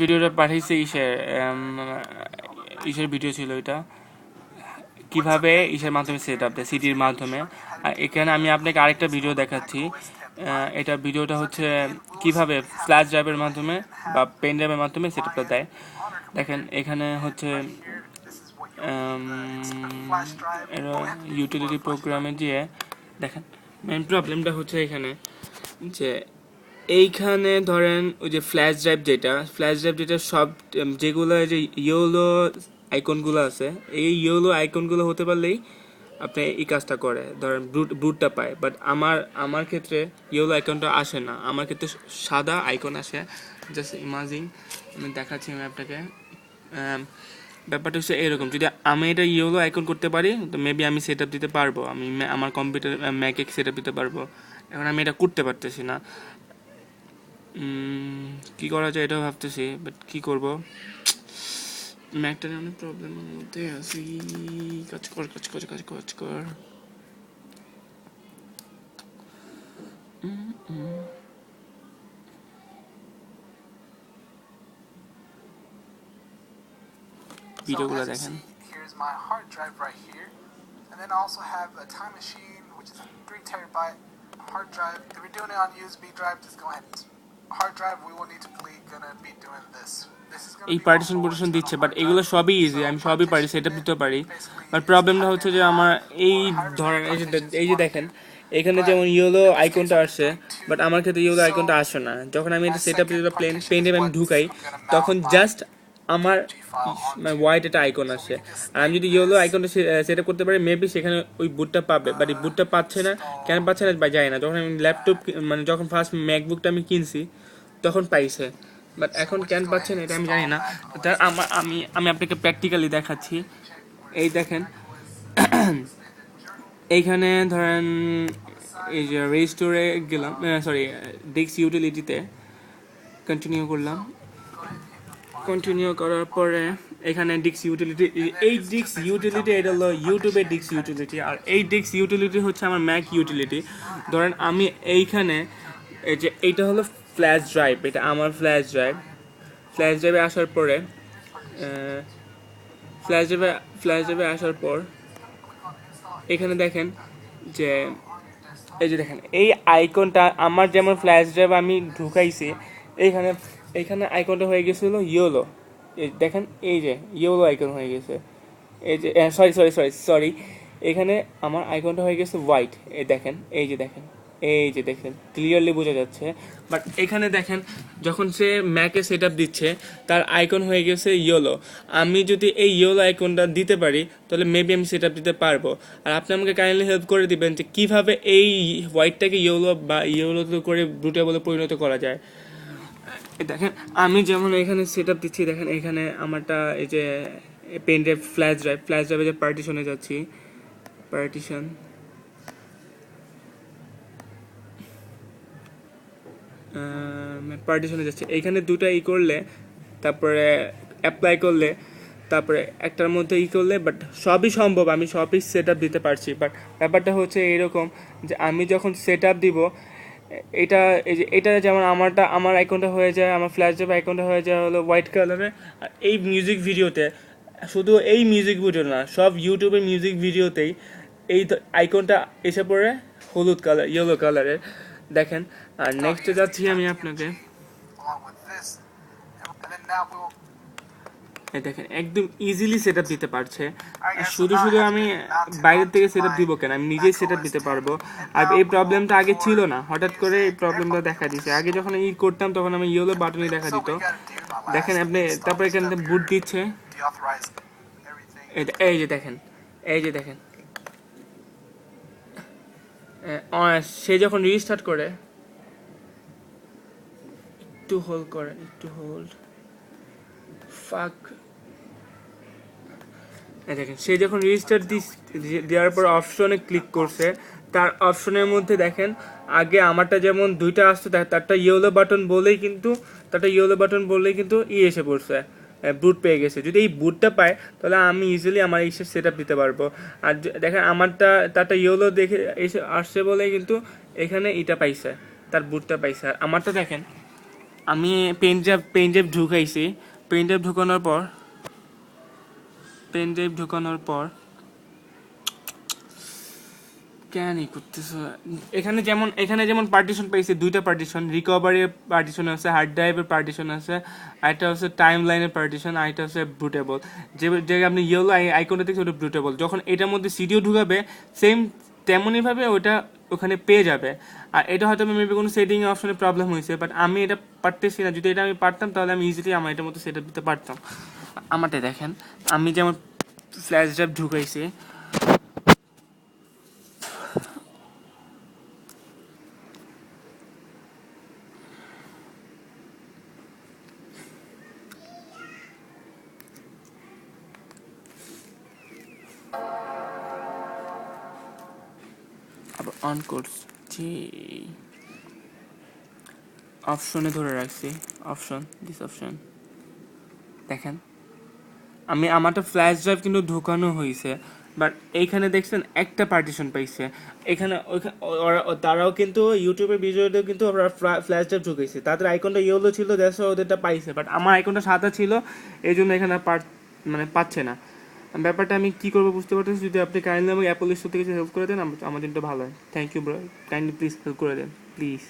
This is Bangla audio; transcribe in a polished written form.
ভিডিওটা পাঠিয়েছে ইসের ভিডিও ছিল এটা, কিভাবে ইসের মাধ্যমে সেট আপ দেয় সিডির মাধ্যমে। আর এখানে আমি আপনাকে আরেকটা ভিডিও দেখাচ্ছি। এটা ভিডিওটা হচ্ছে কিভাবে ফ্ল্যাশ ড্রাইভের মাধ্যমে বা পেন ড্রাইভের মাধ্যমে সেট আপটা দেয়। দেখেন এখানে হচ্ছে ইউটিলিটি প্রোগ্রামে দিয়ে দেখেন মেন প্রবলেমটা হচ্ছে এখানে যে এইখানে ধরেন ওই যে ফ্ল্যাশ ড্রাইভ যেটা সব যেগুলো যে ইয়েলো আইকনগুলো আছে, এই ইয়েলো আইকনগুলো হতে পারলেই আপনি এই কাজটা করে ধরেন ব্রুটটা পায়। বাট আমার ক্ষেত্রে ইয়েলো আইকনটা আসে না, আমার ক্ষেত্রে সাদা আইকন আসে। জাস্ট ইমাজিন আমি দেখাচ্ছি আমি আপনাকে। ব্যাপারটা হচ্ছে এরকম, যদি আমি এটা ইয়েলো আইকন করতে পারি তো মেবি আমি সেট আপ দিতে পারবো, আমি আমার কম্পিউটার ম্যাকে সেট আপ দিতে পারবো। এখন আমি এটা করতে পারতেছি না, কি করা যায় এটাও ভাবতেছি, বাট কি করব, ম্যাকটা অনেক প্রবলেমের মধ্যে আছি। কাজ কর ভিডিওগুলো দেখেন। Here's my hard drive right here, and then I also have a time machine, which is a 3 terabyte hard drive. If we're doing it on USB drive, just go ahead. Hard drive, we will need to gonna be doing this. এই পার্টিশন দিচ্ছে, বাট এগুলো সবই ইজি, আমি সবই পারি, সেটা দিতে পারি। বাট প্রবলেমটা হচ্ছে যে আমার এই ধরেন এই যে দেখেন এখানে যেমন ইয়েলো আইকনটা আসছে, বাট আমার ক্ষেত্রে ইয়েলো আইকনটা আসে না। যখন আমি এটা সেট আপ পেন ড্রাইভ আমি ঢুকাই তখন জাস্ট আমার হোয়াইট একটা আইকন আসে। আর আমি যদি ইয়েলো আইকনটা সেট আপ করতে পারি মেবি সেখানে ওই বুটটা পাবে, বাট এই বুটটা পাচ্ছে না, কেন পাচ্ছে না বা যায় না। যখন আমি ল্যাপটপ মানে যখন ফার্স্ট ম্যাকবুকটা আমি কিনছি তখন পাইছে, বাট এখন কেন পাচ্ছে না এটা আমি জানি না। আমি আপনাকে প্র্যাকটিক্যালি দেখাচ্ছি। এই দেখেন এইখানে ধরেন এই যে রেজিস্টোরে গেলাম, সরি ডিক্স ইউটিলিটিতে কন্টিনিউ করলাম। কন্টিনিউ করার পরে এখানে ডিক্স ইউটিলিটি, এই ডিক্স ইউটিলিটি এটা হলো ইউটিউবের ডিক্স ইউটিলিটি, আর এই ডিক্স ইউটিলিটি হচ্ছে আমার ম্যাক ইউটিলিটি। ধরেন আমি এইখানে এই যে এইটা হলো ফ্ল্যাশ ড্রাইভ, এটা আমার ফ্ল্যাশ ড্রাইভে আসার পরে ফ্ল্যাশ ড্রাইভে আসার পর এখানে দেখেন যে এই যে দেখেন এই আইকনটা আমার যেমন ফ্ল্যাশ ড্রাইভ আমি ঢুকাইছি এইখানে আইকনটা হয়ে গেছিলো ইয়েলো। দেখেন এই যে ইয়েলো আইকন হয়ে গেছে, এই যে সরি এখানে আমার আইকনটা হয়ে গেছে হোয়াইট। এই যে দেখেন ক্লিয়ারলি বোঝা যাচ্ছে। বাট এখানে দেখেন যখন সে ম্যাকে সেট আপ দিচ্ছে তার আইকন হয়ে গেছে ইয়েলো। আমি যদি এই ইয়েলো আইকনটা দিতে পারি তাহলে মেবি আমি সেট আপ দিতে পারবো। আর আপনি আমাকে কাইন্ডলি হেল্প করে দিবেন যে কীভাবে এই হোয়াইটটাকে ইয়েলো বা ইয়েলো করে ব্লুটেবলে পরিণত করা যায়। দেখেন আমি যেমন এখানে সেট আপ দিচ্ছি, দেখেন এখানে আমারটা এই যে পেন ড্রাইভ ফ্ল্যাশ ড্রাইভে যে পার্টিশনে যাচ্ছি, পার্টিশনে যাচ্ছে, এইখানে দুটো করলে তারপরে অ্যাপ্লাই করলে তারপরে একটার মধ্যে করলে, বাট সবই সম্ভব, আমি সবই সেট আপ দিতে পারছি। বাট ব্যাপারটা হচ্ছে এরকম যে আমি যখন সেট আপ দিব এটা যেমন আমার আইকনটা হয়ে যায়, আমার ফ্ল্যাশ ড্রাইভ আইকনটা হয়ে যায় হলো হোয়াইট কালারে। আর এই মিউজিক ভিডিওতে, শুধু এই মিউজিক ভিডিও না, সব ইউটিউবের মিউজিক ভিডিওতেই এই আইকনটা এসে পড়ে হলুদ কালার ইয়েলো কালারের। দেখেন আর নেক্সটে যাচ্ছি আমি আপনাকে, দেখেন একদম ইজিলি সেট আপ দিতে পারছে। আর শুধু আমি বাইরের থেকে সেট আপ দিব কেন, আমি নিজেই সেট আপ দিতে পারবো। আর এই প্রবলেমটা আগে ছিল না, হঠাৎ করে এই প্রবলেমটা দেখা দিচ্ছে। আগে যখন করতাম তখন আমি ইয়েলো বাটনই দেখা দিত। দেখেন আপনি তারপরে এখানে বুট দিচ্ছে, এই যে দেখেন সে যখন রিস্টার্ট করে একটু হোল্ড ফাক, দেখেন সে যখন রেজিস্টার দেওয়ার পর অপশনে ক্লিক করছে, তার অপশনের মধ্যে দেখেন আগে আমারটা যেমন দুইটা আসতো তারটা ইয়েলো বাটন বললেই কিন্তু এসে পড়ছে, বুট পেয়ে গেছে। যদি এই বুটটা পায় তাহলে আমি ইজিলি আমার এই সেট আপ দিতে পারবো। আর দেখেন তারটা ইয়েলো দেখে এসে আসছে বলেই কিন্তু এখানে এটা পাইছে, তার বুটটা পাইছে। আর আমারটা দেখেন আমি পেন ড্রাইভ ঢুকাইছি। পেন ড্রাইভ ঢুকানোর পর কেনই করতেছ। এখানে যেমন পার্টিশন পাইছে, দুইটা পার্টিশন, রিকভারির পার্টিশন আছে, হার্ড ড্রাইভের পার্টিশন আছে, আরেকটা হচ্ছে টাইম লাইনের পার্টিশন, আরেকটা হচ্ছে ব্রুটেবল। যে আপনি ইয়েলো আইকনটা দেখছেন ওটা ব্রুটেবল। যখন এটার মধ্যে সিডিও ঢুকাবে সেম তেমনইভাবে ওটা ওখানে পেয়ে যাবে। আর এটা হয়তো মেবি কোনো সেটিং অপশনে প্রবলেম হয়েছে, বাট আমি এটা পারতেছি না। যদি এটা আমি পারতাম তাহলে আমি ইজিলি আমার এটার মধ্যে সেট আপ দিতে পারতাম। আমারটা দেখেন, আমি যেমন ফ্ল্যাশ ড্রাইভ ঢুকাইছি, আবার অন করছি, অপশনে ধরে রাখছি, দিস অপশন দেখেন। আমারটা ফ্ল্যাশ ড্রাইভ কিন্তু ঢোকানো হয়েছে, বাট এইখানে দেখছেন একটা পার্টিশন পাইছে। এখানে তারাও কিন্তু ইউটিউবের ভিডিওতেও কিন্তু ওরা ফ্ল্যাশ ড্রাইভ ঢুকাইছে, তাদের আইকনটা ইয়েলো ছিল, দ্যাটস ওদেরটা পাইছে, বাট আমার আইকনটা সাদা ছিল, এই জন্য এখানে পাচ্ছে না। ব্যাপারটা আমি কি করবো বুঝতে পারতেছি। যদি আপনি কাইন্ডলি আমাকে অ্যাপল স্টোর থেকে হেল্প করে দেন আমার জন্য ভালো হয়। Thank you bro, kindly please help করে দেন প্লিজ।